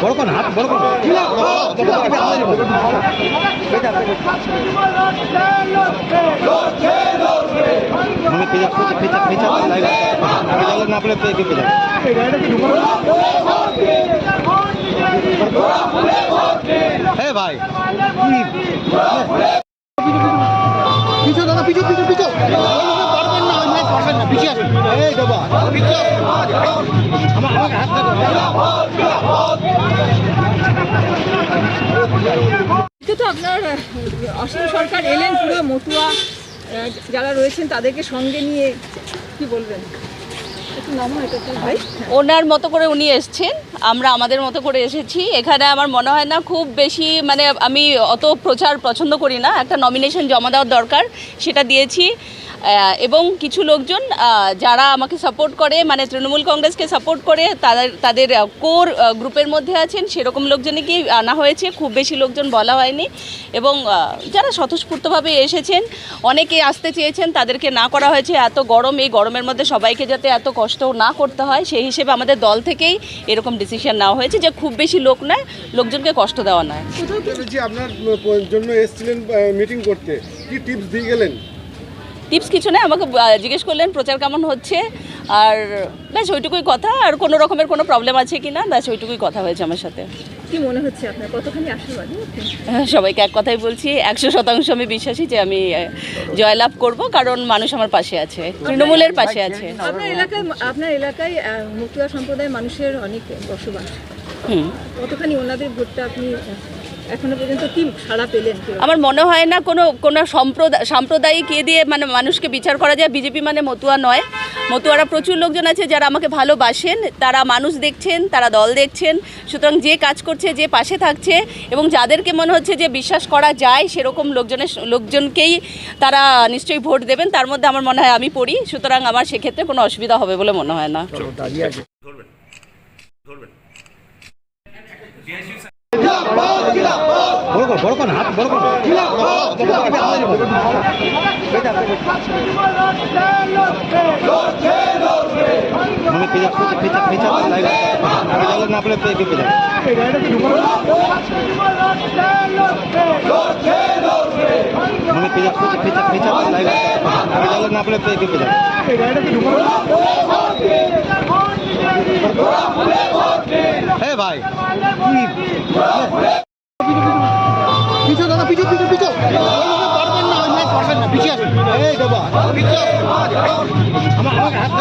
বড় কোন হাত বড় কোন না পড়ে ভাই পিছু দাদা পিছু পিছু পিছু পারবেন না পারবেন না পিছিয়ে আসুন এই বাবা পিছিয়ে আমাকে হাত তো আপনার অসীম সরকার এলেন পুরো মতুয়া যারা রয়েছেন তাদেরকে সঙ্গে নিয়ে কি বলবেন? ওনার মতো করে উনি এসছেন, আমরা আমাদের মতো করে এসেছি। এখানে আমার মনে হয় না খুব বেশি, মানে আমি অত প্রচার পছন্দ করি না, একটা নমিনেশন জমা দেওয়ার দরকার, সেটা দিয়েছি। এবং কিছু লোকজন যারা আমাকে সাপোর্ট করে, মানে তৃণমূল কংগ্রেসকে সাপোর্ট করে, তাদের কোর গ্রুপের মধ্যে আছেন, সেরকম লোকজনকেই আনা হয়েছে, খুব বেশি লোকজন বলা হয়নি। এবং যারা স্বতঃস্ফূর্তভাবে এসেছেন, অনেকে আসতে চেয়েছেন, তাদেরকে না করা হয়েছে। এত গরম, এই গরমের মধ্যে সবাইকে যাতে এত কষ্ট না করতে হয়, সেই হিসেবে আমাদের দল থেকেই এরকম ডিসিশন নেওয়া হয়েছে যে খুব বেশি লোক নয়, লোকজনকে কষ্ট দেওয়া নয়। আপনার জন্য এসেছিলেন মিটিং করতে, কি টিপস দিয়ে গেলেন? টিপস কিছু নেই, আমাকে জিজ্ঞেস করলেন প্রচার কেমন হচ্ছে, আর ব্যাস ওইটুকুই কথা। আর কোনো রকমের কোনো প্রবলেম আছে কি না, ব্যাস ওইটুকুই কথা হয়েছে আমার সাথে। কি মনে হচ্ছে আপনার, কতখানি আশাবাদী? সবাইকে এক কথাই বলছি, 100% আমি বিশ্বাসী যে আমি জয়লাভ করব, কারণ মানুষ আমার পাশে আছে, তৃণমূলের পাশে আছে। আপনার এলাকায় মতুয়া সম্প্রদায়ের মানুষের অনেক বসবাস, কতখানি ওনাদের ভোটটা আপনি এখনো পর্যন্ত কি সাড়া পেলেন? আমার মনে হয় না কোনো সাম্প্রদায়িক দিয়ে মানে মানুষকে বিচার করা যায়। বিজেপি মানে মতুয়া নয়, মতুয়ারা প্রচুর লোকজন আছে যারা আমাকে ভালোবাসেন, তারা মানুষ দেখছেন, তারা দল দেখছেন। সুতরাং যে কাজ করছে, যে পাশে থাকছে, এবং যাদেরকে মনে হচ্ছে যে বিশ্বাস করা যায় সেরকম লোকজনকেই তারা নিশ্চয়ই ভোট দেবেন। তার মধ্যে আমার মনে হয় আমি পড়ি, সুতরাং আমার সেক্ষেত্রে কোনো অসুবিধা হবে বলে মনে হয় না। বড় কোন হাত বড় কোন না পড়ে না পড়ে ভাই পিছু দাদা পিছু পিছু পিছু পারবেন না পারবেন না পিছিয়ে আসুন এই বাবা আমাকে হাত